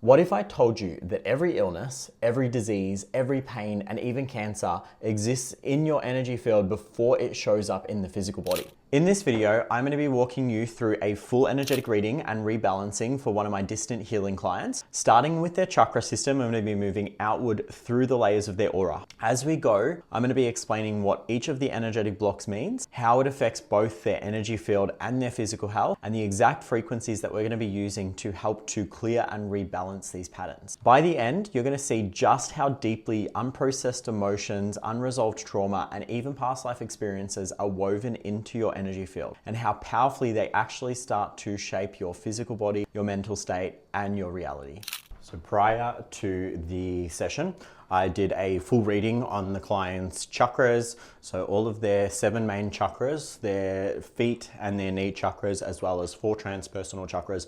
What if I told you that every illness, every disease, every pain, and even cancer exists in your energy field before it shows up in the physical body? In this video, I'm going to be walking you through a full energetic reading and rebalancing for one of my distant healing clients. Starting with their chakra system, I'm going to be moving outward through the layers of their aura. As we go, I'm going to be explaining what each of the energetic blocks means, how it affects both their energy field and their physical health, and the exact frequencies that we're going to be using to help to clear and rebalance these patterns. By the end, you're going to see just how deeply unprocessed emotions, unresolved trauma, and even past life experiences are woven into your energy field, and how powerfully they actually start to shape your physical body, your mental state, and your reality. So prior to the session, I did a full reading on the client's chakras. So all of their 7 main chakras, their feet and their knee chakras, as well as 4 transpersonal chakras,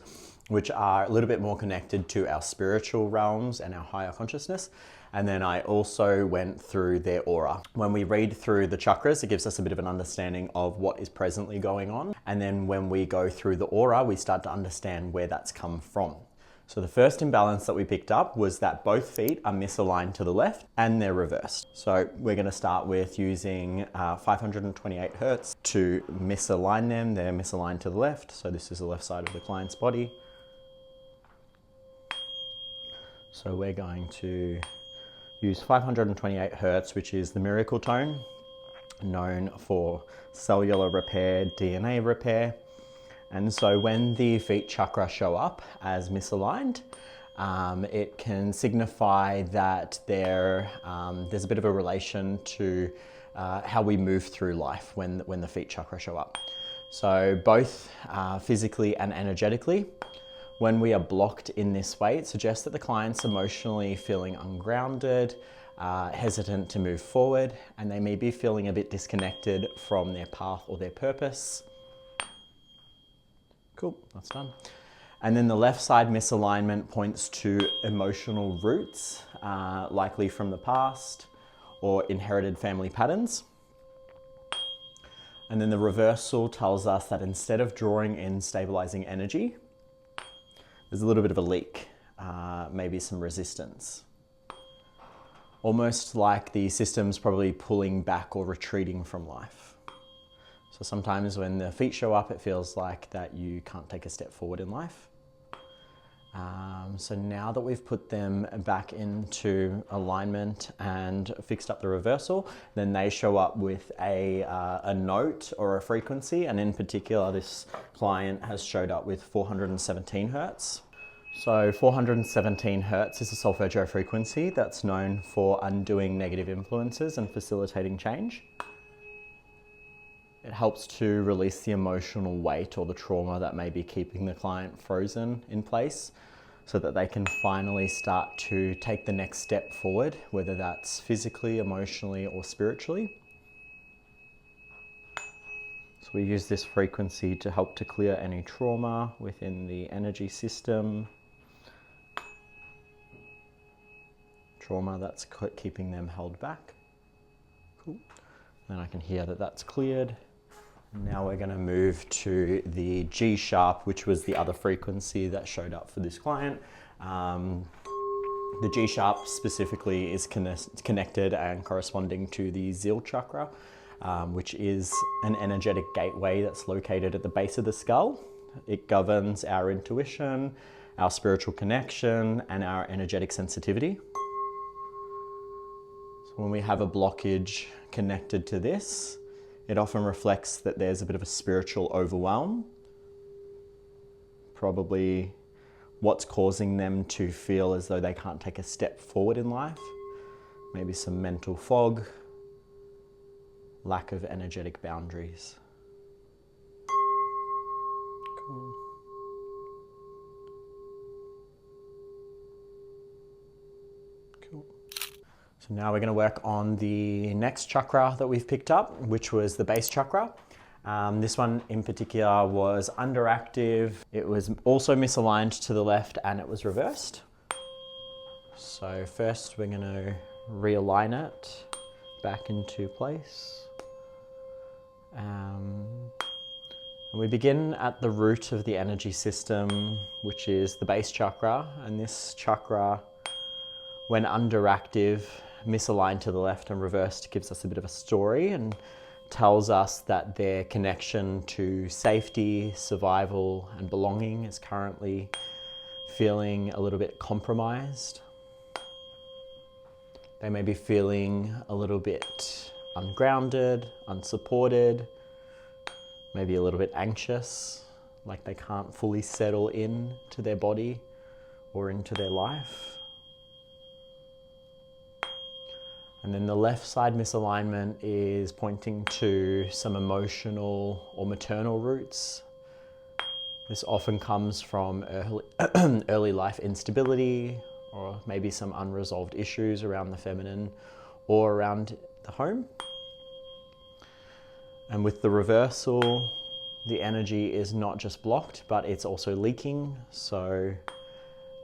which are a little bit more connected to our spiritual realms and our higher consciousness. And then I also went through their aura. When we read through the chakras, it gives us a bit of an understanding of what is presently going on. And then when we go through the aura, we start to understand where that's come from. So the first imbalance that we picked up was that both feet are misaligned to the left and they're reversed. So we're going to start with using 528 hertz to misalign them. They're misaligned to the left. So this is the left side of the client's body. So we're going to use 528 hertz, which is the miracle tone, known for cellular repair, DNA repair. And so when the feet chakra show up as misaligned, it can signify that there's a bit of a relation to how we move through life when the feet chakra show up. So both physically and energetically, when we are blocked in this way, it suggests that the client's emotionally feeling ungrounded, hesitant to move forward, and they may be feeling a bit disconnected from their path or their purpose. Cool, that's done. And then the left side misalignment points to emotional roots, likely from the past or inherited family patterns. And then the reversal tells us that instead of drawing in stabilizing energy, there's a little bit of a leak, maybe some resistance. Almost like the system's probably pulling back or retreating from life. So sometimes when the feet show up, it feels like that you can't take a step forward in life. So now that we've put them back into alignment and fixed up the reversal, then they show up with a note or a frequency. And in particular, this client has showed up with 417 hertz. So 417 hertz is a solfeggio frequency that's known for undoing negative influences and facilitating change. It helps to release the emotional weight or the trauma that may be keeping the client frozen in place so that they can finally start to take the next step forward, whether that's physically, emotionally, or spiritually. So we use this frequency to help to clear any trauma within the energy system. Trauma that's keeping them held back. Cool. Then I can hear that that's cleared. Now we're going to move to the G sharp, which was the other frequency that showed up for this client. The G sharp specifically is connected and corresponding to the Zeal chakra, which is an energetic gateway that's located at the base of the skull. It governs our intuition, our spiritual connection, and our energetic sensitivity. So when we have a blockage connected to this, it often reflects that there's a bit of a spiritual overwhelm, probably what's causing them to feel as though they can't take a step forward in life, maybe some mental fog, lack of energetic boundaries. Cool. Cool. So now we're going to work on the next chakra that we've picked up, which was the base chakra. This one in particular was underactive. It was also misaligned to the left and it was reversed. So first we're going to realign it back into place. And we begin at the root of the energy system, which is the base chakra. And this chakra, when underactive, misaligned to the left and reversed, gives us a bit of a story and tells us that their connection to safety, survival, and belonging is currently feeling a little bit compromised. They may be feeling a little bit ungrounded, unsupported, maybe a little bit anxious, like they can't fully settle in to their body or into their life. And then the left side misalignment is pointing to some emotional or maternal roots. This often comes from early life instability, or maybe some unresolved issues around the feminine or around the home. And with the reversal, the energy is not just blocked, but it's also leaking. So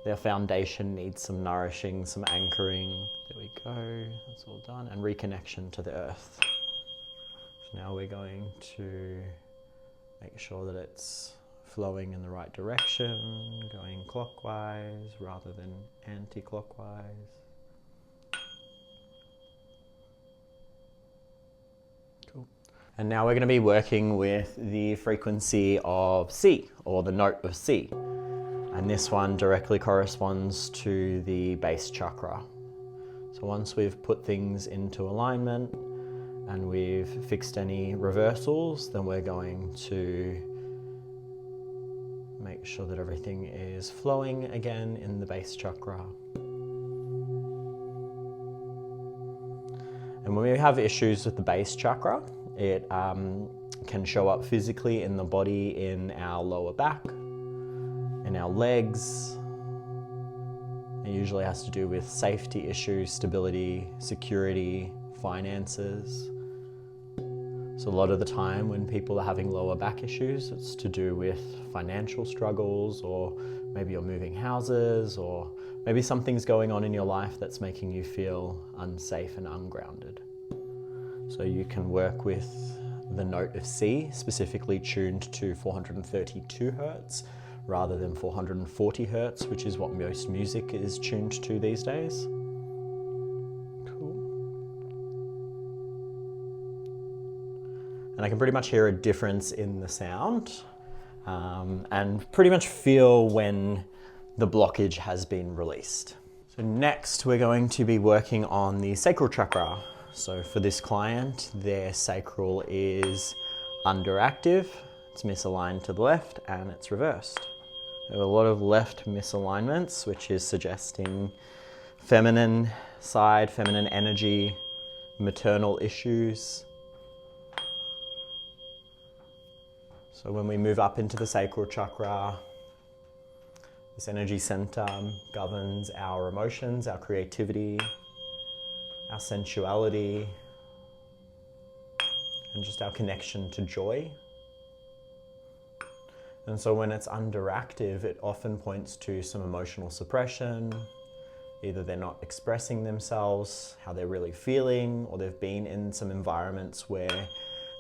their foundation needs some nourishing, some anchoring. There we go, that's all done. And reconnection to the earth. So now we're going to make sure that it's flowing in the right direction, going clockwise rather than anti-clockwise. Cool. And now we're going to be working with the frequency of C, or the note of C. And this one directly corresponds to the base chakra. So once we've put things into alignment and we've fixed any reversals, then we're going to make sure that everything is flowing again in the base chakra. And when we have issues with the base chakra, it can show up physically in the body, in our lower back, in our legs. It usually has to do with safety issues, stability, security, finances. So a lot of the time when people are having lower back issues, it's to do with financial struggles, or maybe you're moving houses, or maybe something's going on in your life that's making you feel unsafe and ungrounded. So you can work with the note of C, specifically tuned to 432 hertz, rather than 440 hertz, which is what most music is tuned to these days. And I can pretty much hear a difference in the sound and pretty much feel when the blockage has been released. So next we're going to be working on the sacral chakra. So for this client, their sacral is underactive, it's misaligned to the left, and it's reversed. There are a lot of left misalignments, which is suggesting feminine side, feminine energy, maternal issues. So when we move up into the sacral chakra, this energy center governs our emotions, our creativity, our sensuality, and just our connection to joy. And so when it's underactive, it often points to some emotional suppression. Either they're not expressing themselves, how they're really feeling, or they've been in some environments where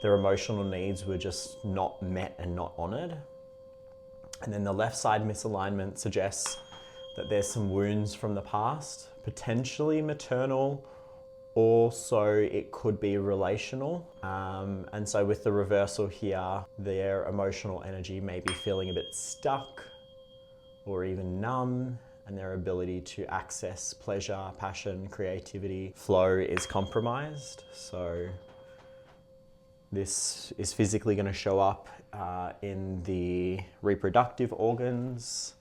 their emotional needs were just not met and not honored. And then the left side misalignment suggests that there's some wounds from the past, potentially maternal, also it could be relational. And so with the reversal here, their emotional energy may be feeling a bit stuck or even numb, and their ability to access pleasure, passion, creativity, flow is compromised. So this is physically going to show up in the reproductive organs.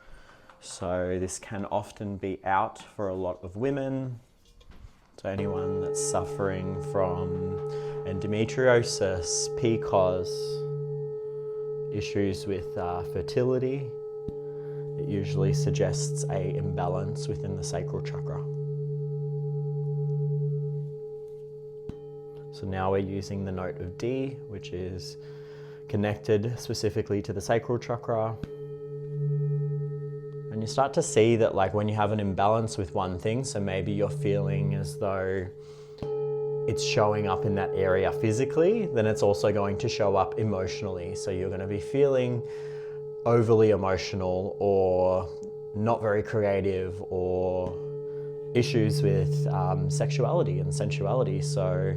So this can often be out for a lot of women. So anyone that's suffering from endometriosis, PCOS, issues with fertility, it usually suggests an imbalance within the sacral chakra. So now we're using the note of D, which is connected specifically to the sacral chakra. And you start to see that, like, when you have an imbalance with one thing, so maybe you're feeling as though it's showing up in that area physically, then it's also going to show up emotionally. So you're going to be feeling overly emotional or not very creative, or issues with sexuality and sensuality. So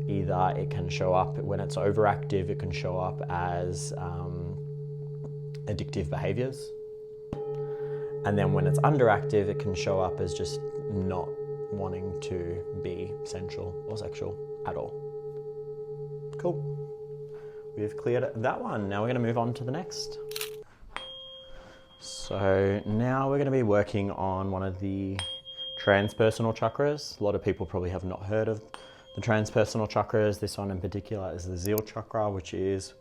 either it can show up when it's overactive, it can show up as addictive behaviors. And then when it's underactive, it can show up as just not wanting to be sensual or sexual at all. Cool. We've cleared that one. Now we're going to move on to the next. So now we're going to be working on one of the transpersonal chakras. A lot of people probably have not heard of the transpersonal chakras. This one in particular is the Zeal chakra, which is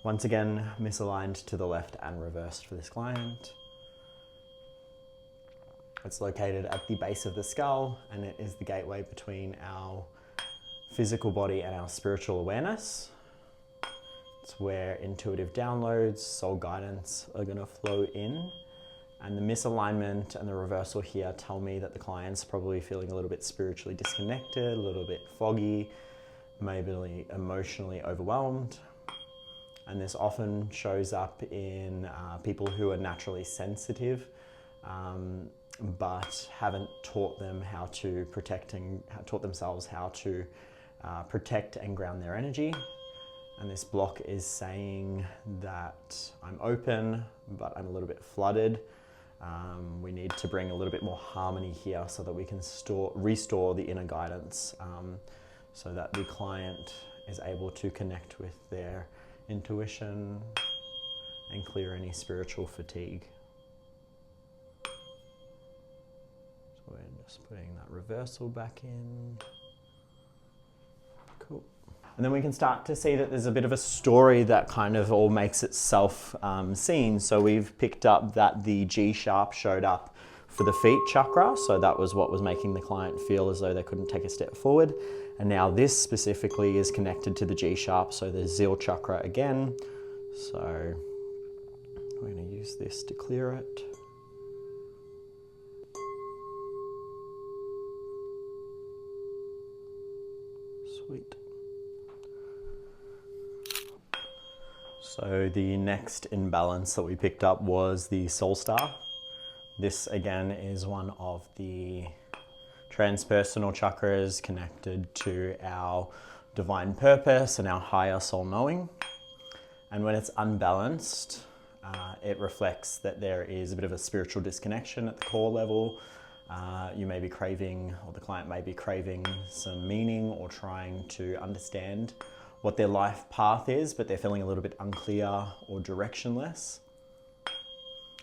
once again misaligned to the left and reversed for this client. It's located at the base of the skull, and it is the gateway between our physical body and our spiritual awareness. It's where intuitive downloads, soul guidance are going to flow in. And the misalignment and the reversal here tell me that the client's probably feeling a little bit spiritually disconnected, a little bit foggy, maybe emotionally overwhelmed. And this often shows up in people who are naturally sensitive, but haven't taught them how to taught themselves how to protect and ground their energy. And this block is saying that I'm open, but I'm a little bit flooded. We need to bring a little bit more harmony here so that we can restore the inner guidance, so that the client is able to connect with their intuition and clear any spiritual fatigue. So we're just putting that reversal back in. Cool. And then we can start to see that there's a bit of a story that kind of all makes itself seen. So we've picked up that the G sharp showed up for the feet chakra. So that was what was making the client feel as though they couldn't take a step forward. And now this specifically is connected to the G sharp, so the Zeal chakra again. So we're going to use this to clear it. Sweet. So the next imbalance that we picked up was the soul star. This again is one of the transpersonal chakras connected to our divine purpose and our higher soul knowing. And when it's unbalanced, it reflects that there is a bit of a spiritual disconnection at the core level. You may be craving, or the client may be craving, some meaning or trying to understand what their life path is, but they're feeling a little bit unclear or directionless.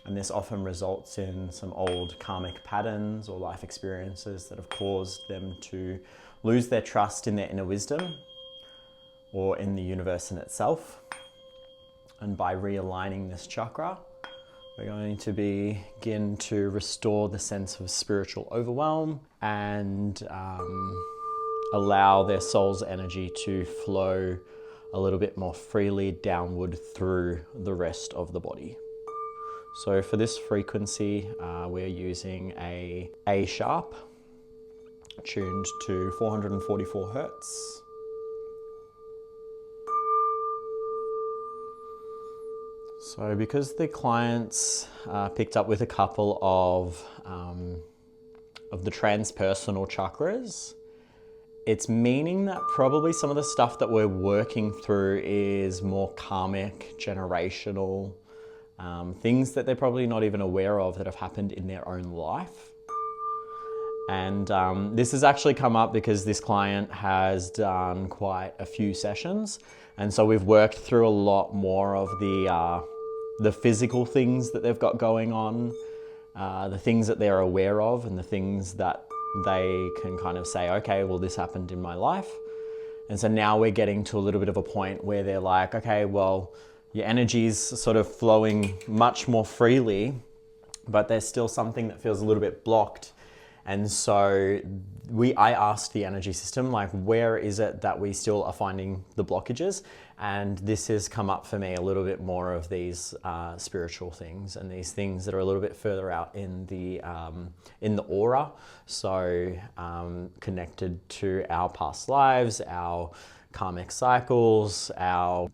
And this often results in some old karmic patterns or life experiences that have caused them to lose their trust in their inner wisdom or in the universe in itself. And by realigning this chakra, we're going to begin to restore the sense of spiritual overwhelm and allow their soul's energy to flow a little bit more freely downward through the rest of the body. So for this frequency, we're using A sharp, tuned to 444 Hertz. So because the clients picked up with a couple of the transpersonal chakras, it's meaning that probably some of the stuff that we're working through is more karmic, generational, things that they're probably not even aware of that have happened in their own life. And this has actually come up because this client has done quite a few sessions. And so we've worked through a lot more of the physical things that they've got going on, the things that they're aware of, and the things that they can kind of say, okay, well, this happened in my life. And so now we're getting to a little bit of a point where they're like, okay, well, your energy's sort of flowing much more freely, but there's still something that feels a little bit blocked. And so I asked the energy system, like, where is it that we still are finding the blockages? And this has come up for me a little bit more of these spiritual things and these things that are a little bit further out in the aura. So connected to our past lives, our karmic cycles,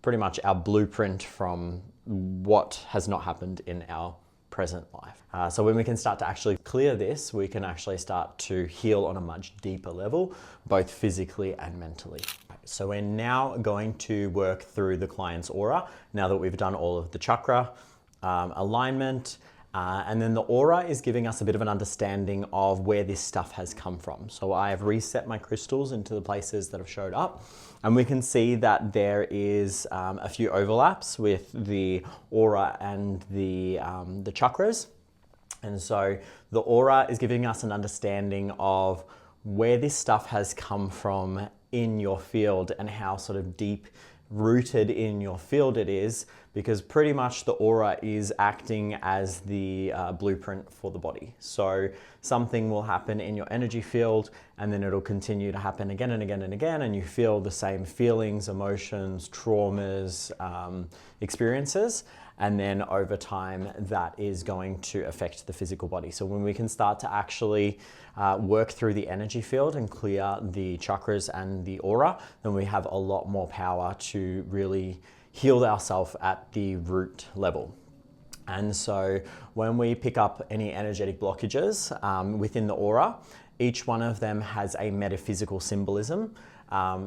pretty much our blueprint from what has not happened in our present life. So when we can start to actually clear this, we can actually start to heal on a much deeper level, both physically and mentally. So we're now going to work through the client's aura, now that we've done all of the chakra alignment, and then the aura is giving us a bit of an understanding of where this stuff has come from. So I have reset my crystals into the places that have showed up, and we can see that there is a few overlaps with the aura and the chakras. And so the aura is giving us an understanding of where this stuff has come from in your field and how sort of deep rooted in your field it is, because pretty much the aura is acting as the blueprint for the body. So something will happen in your energy field, and then it'll continue to happen again and again and again, and you feel the same feelings, emotions, traumas, experiences. And then over time, that is going to affect the physical body. So when we can start to actually work through the energy field and clear the chakras and the aura, then we have a lot more power to really heal ourselves at the root level. And so when we pick up any energetic blockages within the aura, each one of them has a metaphysical symbolism,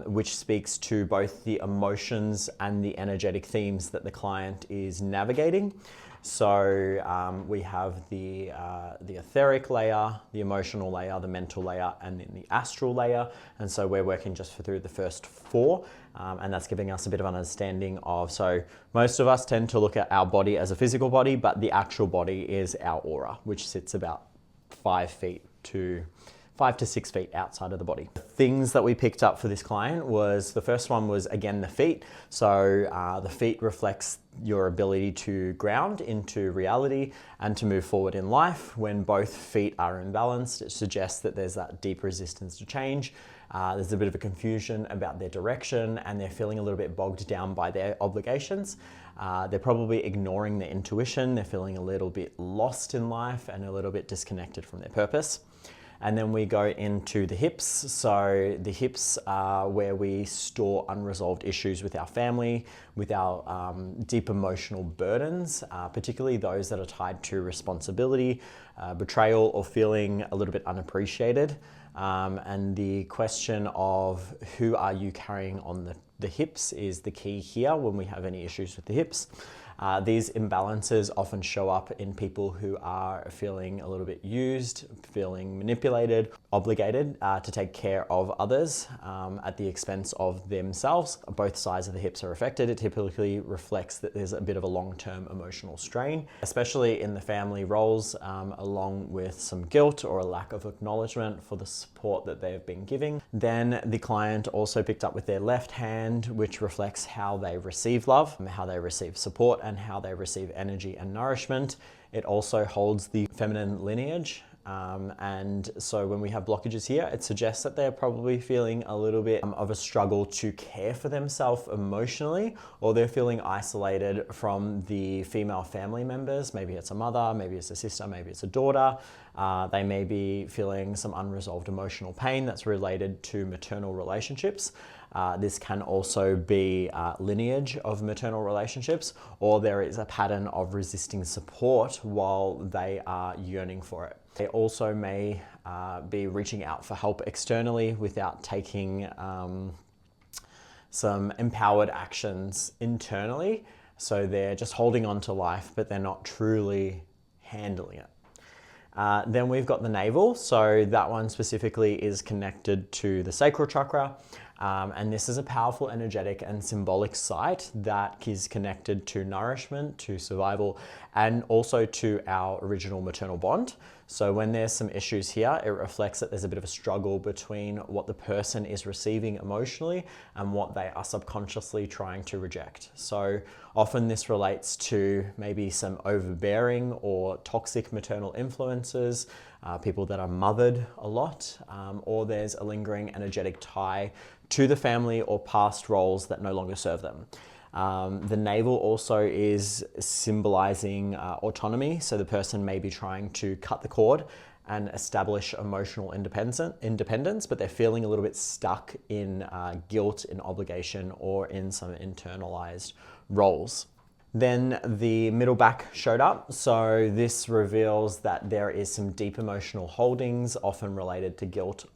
which speaks to both the emotions and the energetic themes that the client is navigating. So we have the etheric layer, the emotional layer, the mental layer, and then the astral layer. And so we're working just through the first four, and that's giving us a bit of an understanding of, so most of us tend to look at our body as a physical body, but the actual body is our aura, which sits about 5 to 6 feet outside of the body. The things that we picked up for this client was, the first one was again the feet. So the feet reflects your ability to ground into reality and to move forward in life. When both feet are imbalanced, it suggests that there's that deep resistance to change. There's a bit of a confusion about their direction, and they're feeling a little bit bogged down by their obligations. They're probably ignoring their intuition. They're feeling a little bit lost in life and a little bit disconnected from their purpose. And then we go into the hips. So the hips are where we store unresolved issues with our family, with our deep emotional burdens, particularly those that are tied to responsibility, betrayal, or feeling a little bit unappreciated. And the question of who are you carrying on the hips is the key here when we have any issues with the hips. These imbalances often show up in people who are feeling a little bit used, feeling manipulated, obligated to take care of others at the expense of themselves. Both sides of the hips are affected. It typically reflects that there's a bit of a long-term emotional strain, especially in the family roles, along with some guilt or a lack of acknowledgement for the support that they have been giving. Then the client also picked up with their left hand, which reflects how they receive love, how they receive support, and how they receive energy and nourishment. It also holds the feminine lineage. And so when we have blockages here, it suggests that they're probably feeling a little bit of a struggle to care for themselves emotionally, or they're feeling isolated from the female family members. Maybe it's a mother, maybe it's a sister, maybe it's a daughter. They may be feeling some unresolved emotional pain that's related to maternal relationships. This can also be lineage of maternal relationships, or there is a pattern of resisting support while they are yearning for it. They also may be reaching out for help externally without taking some empowered actions internally. So they're just holding on to life, but they're not truly handling it. Then we've got the navel. So that one specifically is connected to the sacral chakra. And this is a powerful energetic and symbolic site that is connected to nourishment, to survival, and also to our original maternal bond. So when there's some issues here, it reflects that there's a bit of a struggle between what the person is receiving emotionally and what they are subconsciously trying to reject. So often this relates to maybe some overbearing or toxic maternal influences, people that are mothered a lot, or there's a lingering energetic tie to the family or past roles that no longer serve them. The navel also is symbolizing autonomy. So the person may be trying to cut the cord and establish emotional independence, but they're feeling a little bit stuck in guilt, in obligation, or in some internalized roles. Then the middle back showed up. So this reveals that there is some deep emotional holdings, often related to guilt,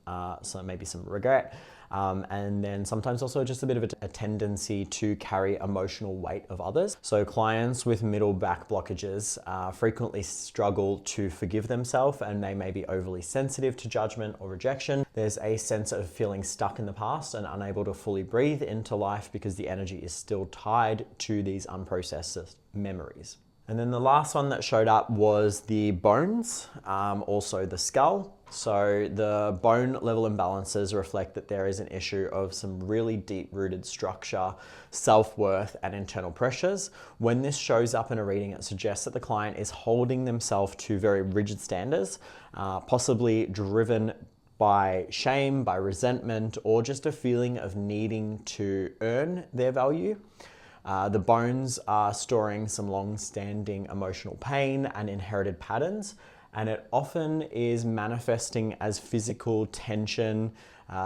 so maybe some regret, and then sometimes also just a bit of a tendency to carry emotional weight of others. So clients with middle back blockages frequently struggle to forgive themselves, and they may be overly sensitive to judgment or rejection. There's a sense of feeling stuck in the past and unable to fully breathe into life because the energy is still tied to these unprocessed memories. And then the last one that showed up was the bones, also the skull. So the bone level imbalances reflect that there is an issue of some really deep-rooted structure, self-worth, and internal pressures. When this shows up in a reading, it suggests that the client is holding themselves to very rigid standards, possibly driven by shame, by resentment, or just a feeling of needing to earn their value. The bones are storing some long-standing emotional pain and inherited patterns, and it often is manifesting as physical tension,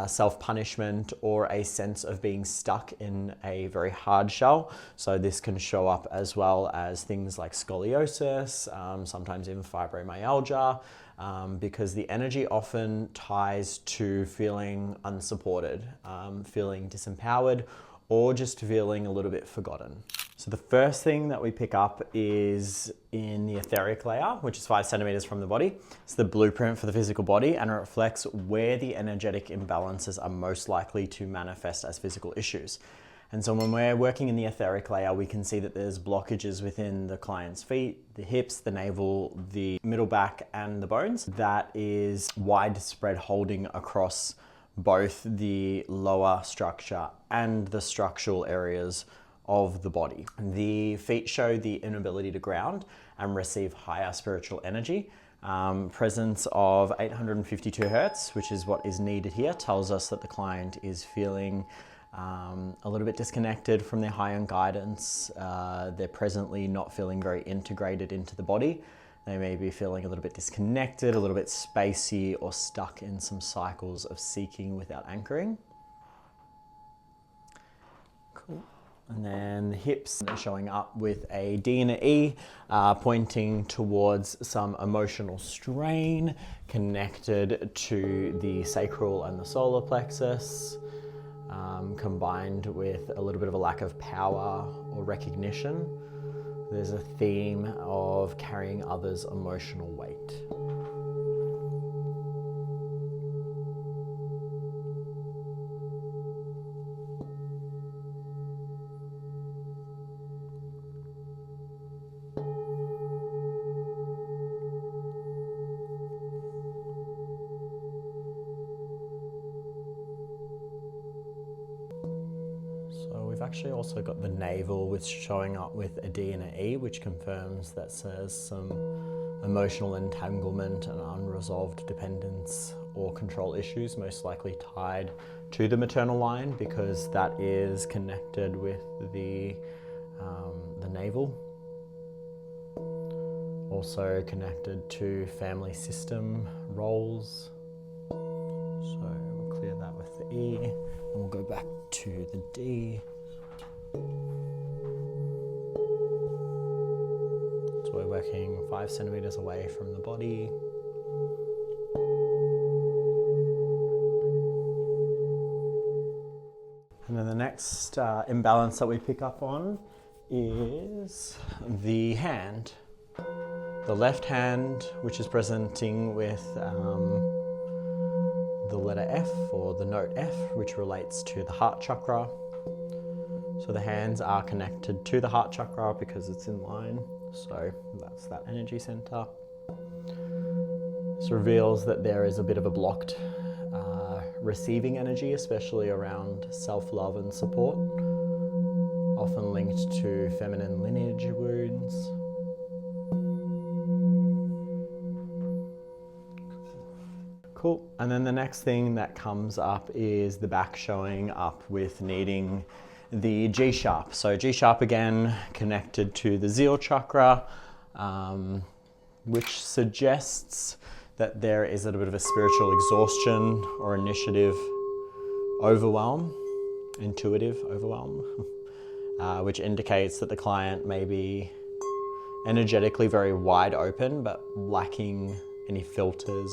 self-punishment, or a sense of being stuck in a very hard shell. So this can show up as well as things like scoliosis, sometimes even fibromyalgia, because the energy often ties to feeling unsupported, feeling disempowered, or just feeling a little bit forgotten. So the first thing that we pick up is in the etheric layer, which is 5 centimeters from the body. It's the blueprint for the physical body, and it reflects where the energetic imbalances are most likely to manifest as physical issues. And so when we're working in the etheric layer, we can see that there's blockages within the client's feet, the hips, the navel, the middle back, and the bones. That is widespread holding across both the lower structure and the structural areas of the body. The feet show the inability to ground and receive higher spiritual energy. Presence of 852 hertz, which is what is needed here, tells us that the client is feeling a little bit disconnected from their higher guidance. They're presently not feeling very integrated into the body. They may be feeling a little bit disconnected, a little bit spacey, or stuck in some cycles of seeking without anchoring. Cool. And then the hips are showing up with a D and an E, pointing towards some emotional strain connected to the sacral and the solar plexus, combined with a little bit of a lack of power or recognition. There's a theme of carrying others' emotional weight. We've actually also got the navel, which is showing up with a D and an E, which confirms that there's some emotional entanglement and unresolved dependence or control issues, most likely tied to the maternal line, because that is connected with the navel. Also connected to family system roles. So we'll clear that with the E, and we'll go back to the D. So we're working 5 centimeters away from the body. And then the next imbalance that we pick up on is the hand. The left hand, which is presenting with the letter F, or the note F, which relates to the heart chakra. So the hands are connected to the heart chakra because it's in line. So that's that energy center. This reveals that there is a bit of a blocked receiving energy, especially around self-love and support, often linked to feminine lineage wounds. Cool. And then the next thing that comes up is the back showing up with needing the G sharp. So G sharp again connected to the Zeal chakra, which suggests that there is a little bit of a spiritual exhaustion or initiative overwhelm, intuitive overwhelm, which indicates that the client may be energetically very wide open, but lacking any filters,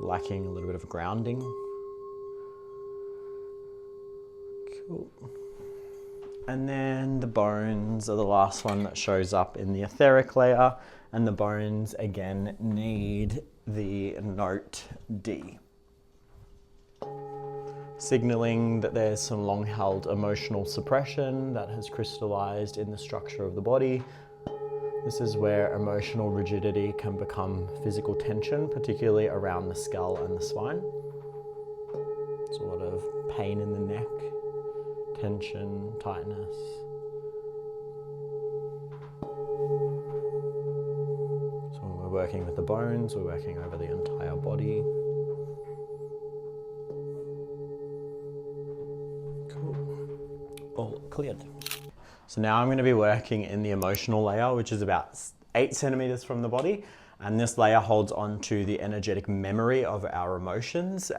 lacking a little bit of grounding. Cool. And then the bones are the last one that shows up in the etheric layer, and the bones again need the note D, signaling that there's some long-held emotional suppression that has crystallized in the structure of the body. This is where emotional rigidity can become physical tension, particularly around the skull and the spine. There's a lot of pain in the neck, tension, tightness. So when we're working with the bones, we're working over the entire body. Cool. All cleared. So now I'm going to be working in the emotional layer, which is about 8 centimeters from the body. And this layer holds on to the energetic memory of our emotions,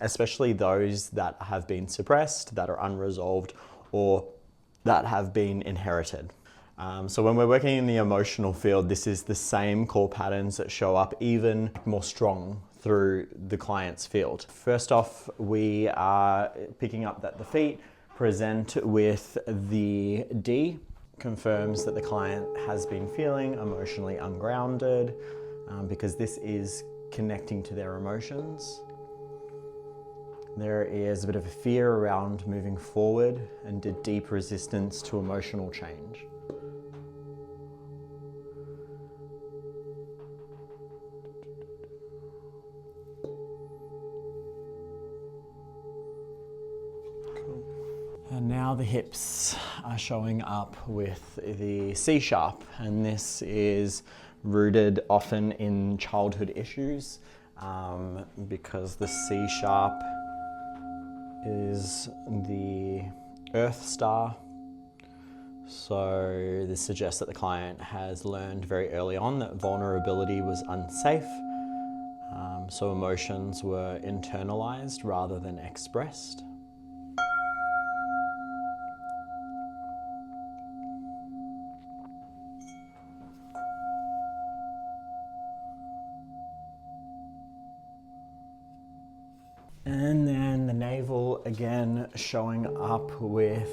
especially those that have been suppressed, that are unresolved, or that have been inherited. So when we're working in the emotional field, this is the same core patterns that show up even more strong through the client's field. First off, we are picking up that the feet present with the D, confirms that the client has been feeling emotionally ungrounded, because this is connecting to their emotions. There is a bit of a fear around moving forward and a deep resistance to emotional change. And now the hips are showing up with the C sharp, and this is rooted often in childhood issues, because the C sharp is the Earth star. So this suggests that the client has learned very early on that vulnerability was unsafe. So emotions were internalized rather than expressed. And then the navel again showing up with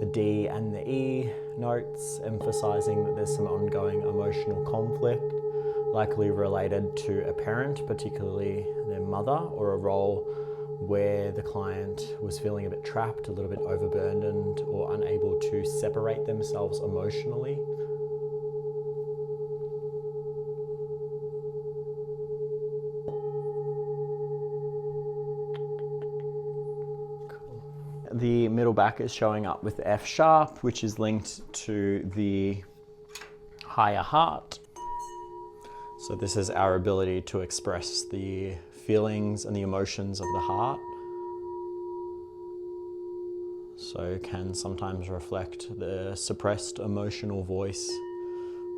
the D and the E notes, emphasizing that there's some ongoing emotional conflict, likely related to a parent, particularly their mother, or a role where the client was feeling a bit trapped, a little bit overburdened, or unable to separate themselves emotionally. The middle back is showing up with F sharp, which is linked to the higher heart. So this is our ability to express the feelings and the emotions of the heart. So can sometimes reflect the suppressed emotional voice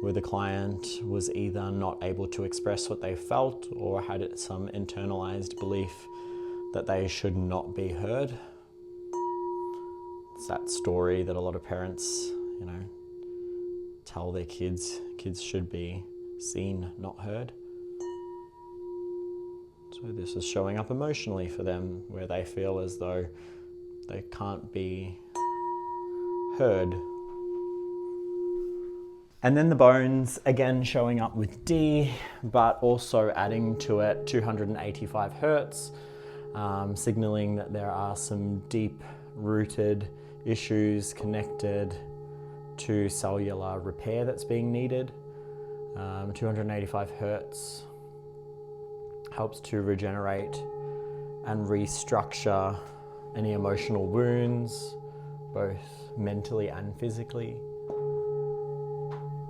where the client was either not able to express what they felt or had some internalized belief that they should not be heard. It's that story that a lot of parents, tell their kids should be seen, not heard. So this is showing up emotionally for them, where they feel as though they can't be heard. And then the bones again showing up with D, but also adding to it 285 hertz, signaling that there are some deep rooted issues connected to cellular repair that's being needed. 285 hertz helps to regenerate and restructure any emotional wounds, both mentally and physically.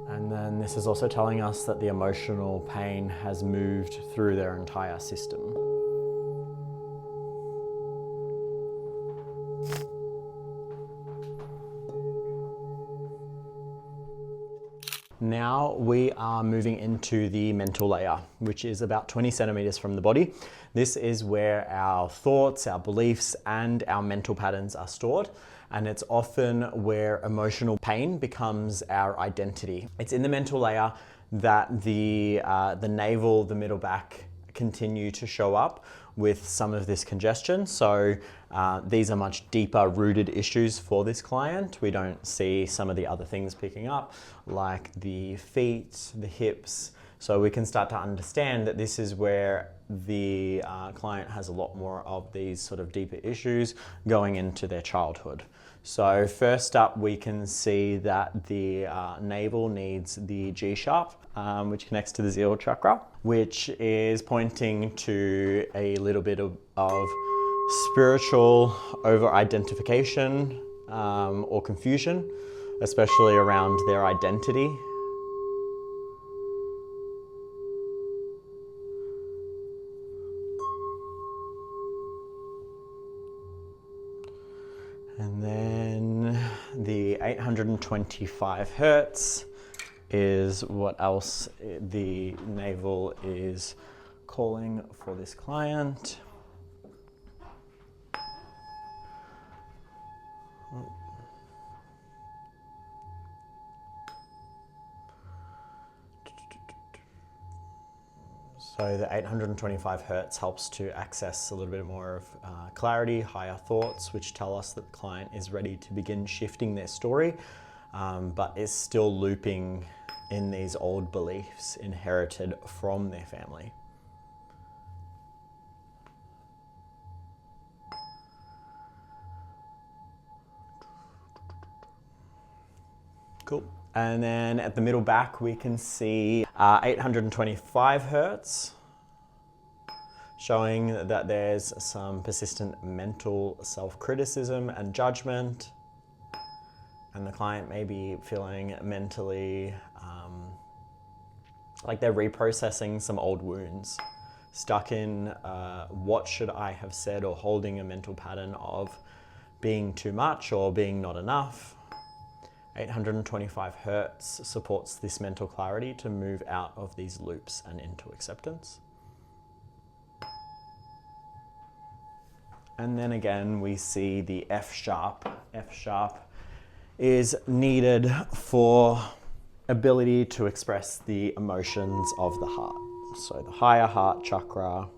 And then this is also telling us that the emotional pain has moved through their entire system. Now we are moving into the mental layer, which is about 20 centimeters from the body. This is where our thoughts, our beliefs, and our mental patterns are stored. And it's often where emotional pain becomes our identity. It's in the mental layer that the navel, the middle back continue to show up with some of this congestion. So these are much deeper rooted issues for this client. We don't see some of the other things picking up, like the feet, the hips. So we can start to understand that this is where the client has a lot more of these sort of deeper issues going into their childhood. So first up, we can see that the navel needs the G sharp, which connects to the zero chakra, which is pointing to a little bit of spiritual over-identification or confusion, especially around their identity. And then the 825 hertz is what else the navel is calling for this client. So the 825 hertz helps to access a little bit more of clarity, higher thoughts, which tell us that the client is ready to begin shifting their story, but is still looping in these old beliefs inherited from their family. Cool. And then at the middle back, we can see 825 hertz, showing that there's some persistent mental self-criticism and judgment. And the client may be feeling mentally like they're reprocessing some old wounds, stuck in what should I have said, or holding a mental pattern of being too much or being not enough. 825 hertz supports this mental clarity to move out of these loops and into acceptance. And then again, we see the F sharp. F sharp is needed for ability to express the emotions of the heart. So the higher heart chakra.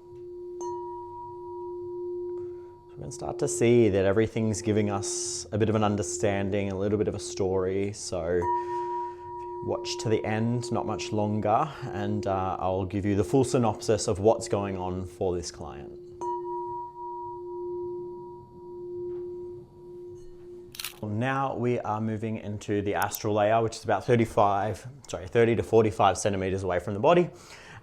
We can start to see that everything's giving us a bit of an understanding, a little bit of a story. So watch to the end, not much longer, and I'll give you the full synopsis of what's going on for this client. Now we are moving into the astral layer, which is about 30 to 45 centimeters away from the body.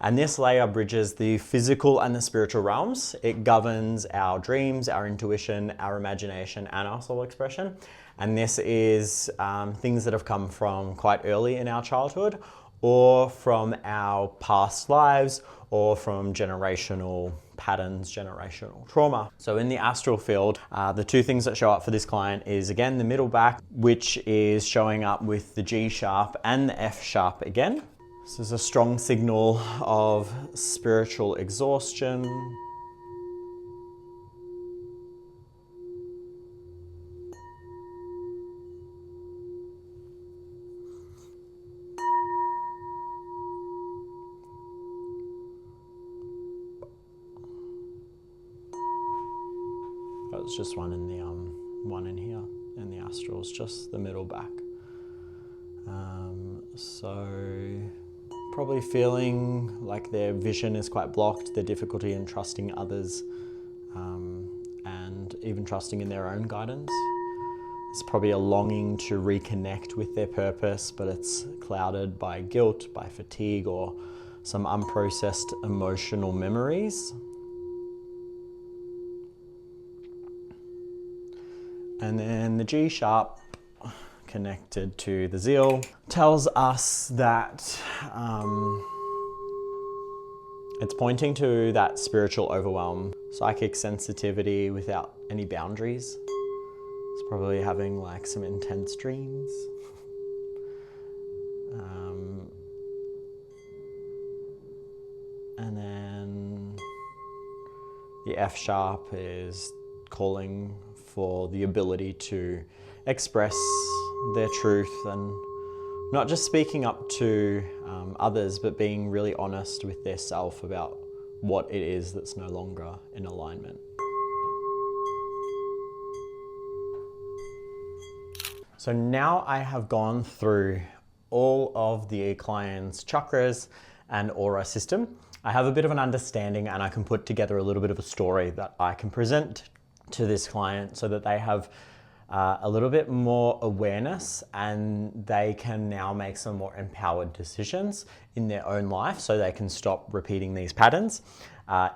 And this layer bridges the physical and the spiritual realms. It governs our dreams, our intuition, our imagination, and our soul expression. And this is things that have come from quite early in our childhood, or from our past lives, or from generational patterns, generational trauma. So in the astral field, the two things that show up for this client is, again, the middle back, which is showing up with the G sharp and the F sharp again. This is a strong signal of spiritual exhaustion. It's just one in the one in here, and the astral is just the middle back. So probably feeling like their vision is quite blocked, their difficulty in trusting others, and even trusting in their own guidance. It's probably a longing to reconnect with their purpose, but it's clouded by guilt, by fatigue, or some unprocessed emotional memories. And then the G sharp, connected to the zeal, tells us that it's pointing to that spiritual overwhelm, psychic sensitivity without any boundaries. It's probably having like some intense dreams. And then the F sharp is calling for the ability to express their truth and not just speaking up to others, but being really honest with their self about what it is that's no longer in alignment. So now I have gone through all of the client's chakras and aura system. I have a bit of an understanding, and I can put together a little bit of a story that I can present to this client so that they have a little bit more awareness and they can now make some more empowered decisions in their own life so they can stop repeating these patterns.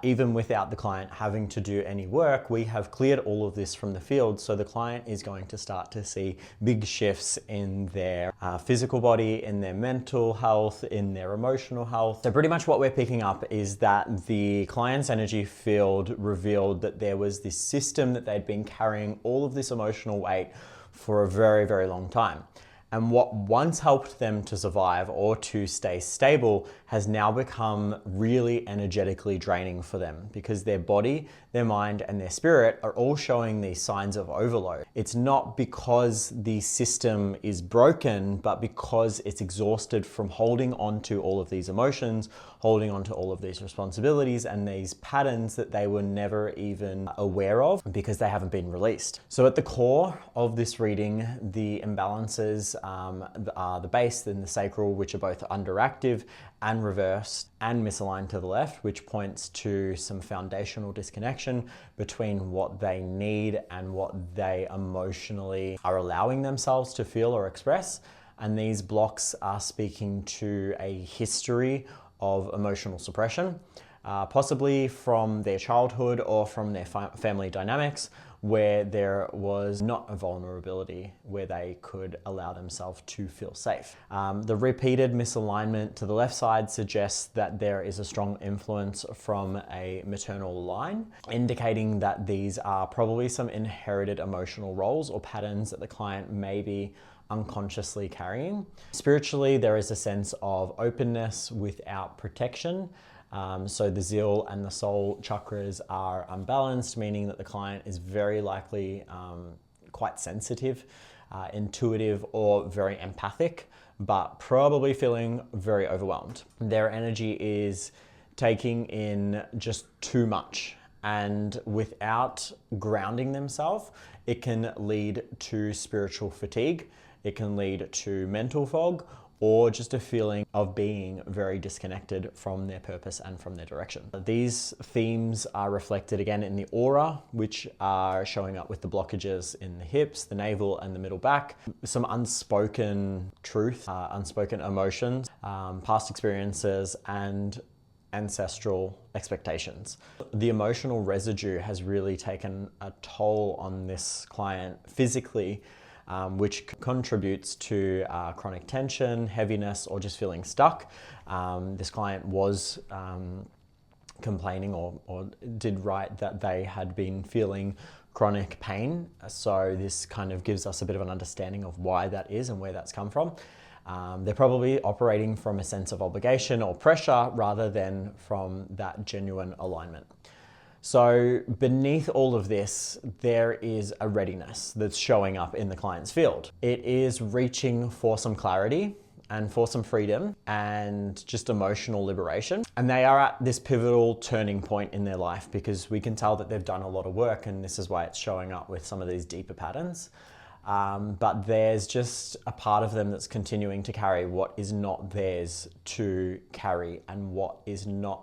Even without the client having to do any work, we have cleared all of this from the field, so the client is going to start to see big shifts in their physical body, in their mental health, in their emotional health. So pretty much what we're picking up is that the client's energy field revealed that there was this system that they'd been carrying all of this emotional weight for a very, very long time. And what once helped them to survive or to stay stable has now become really energetically draining for them, because their body, their mind, and their spirit are all showing these signs of overload. It's not because the system is broken, but because it's exhausted from holding on to all of these emotions, holding on to all of these responsibilities and these patterns that they were never even aware of because they haven't been released. So at the core of this reading, the imbalances are the base and the sacral, which are both underactive and reversed and misaligned to the left, which points to some foundational disconnection between what they need and what they emotionally are allowing themselves to feel or express. And these blocks are speaking to a history of emotional suppression, possibly from their childhood or from their family dynamics, where there was not a vulnerability where they could allow themselves to feel safe. The repeated misalignment to the left side suggests that there is a strong influence from a maternal line, indicating that these are probably some inherited emotional roles or patterns that the client may be unconsciously carrying. Spiritually, there is a sense of openness without protection. So the zeal and the soul chakras are unbalanced, meaning that the client is very likely quite sensitive, intuitive, or very empathic, but probably feeling very overwhelmed. Their energy is taking in just too much, and without grounding themselves, it can lead to spiritual fatigue. It can lead to mental fog, or just a feeling of being very disconnected from their purpose and from their direction. These themes are reflected again in the aura, which are showing up with the blockages in the hips, the navel, and the middle back. Some unspoken truth, unspoken emotions, past experiences, and ancestral expectations. The emotional residue has really taken a toll on this client physically, which contributes to chronic tension, heaviness, or just feeling stuck. This client was complaining or did write that they had been feeling chronic pain. So this kind of gives us a bit of an understanding of why that is and where that's come from. They're probably operating from a sense of obligation or pressure rather than from that genuine alignment. So beneath all of this, there is a readiness that's showing up in the client's field. It is reaching for some clarity and for some freedom and just emotional liberation. And they are at this pivotal turning point in their life, because we can tell that they've done a lot of work, and this is why it's showing up with some of these deeper patterns. But there's just a part of them that's continuing to carry what is not theirs to carry and what is not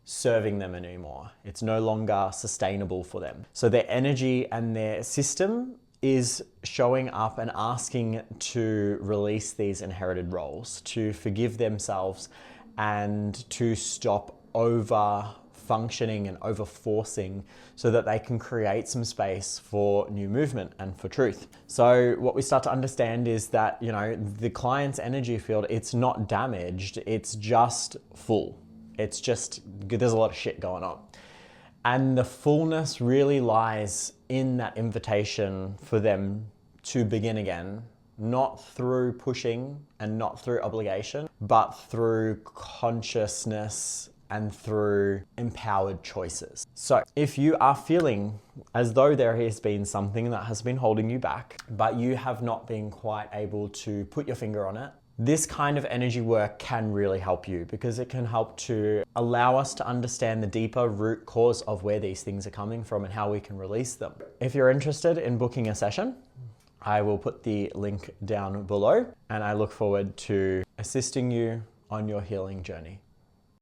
serving them anymore. It's no longer sustainable for them. So their energy and their system is showing up and asking to release these inherited roles, to forgive themselves and to stop over functioning and over forcing so that they can create some space for new movement and for truth. So what we start to understand is that, the client's energy field, it's not damaged, it's just full. It's just, there's a lot of shit going on. And the fullness really lies in that invitation for them to begin again, not through pushing and not through obligation, but through consciousness and through empowered choices. So if you are feeling as though there has been something that has been holding you back, but you have not been quite able to put your finger on it, this kind of energy work can really help you, because it can help to allow us to understand the deeper root cause of where these things are coming from and how we can release them. If you're interested in booking a session, I will put the link down below, and I look forward to assisting you on your healing journey.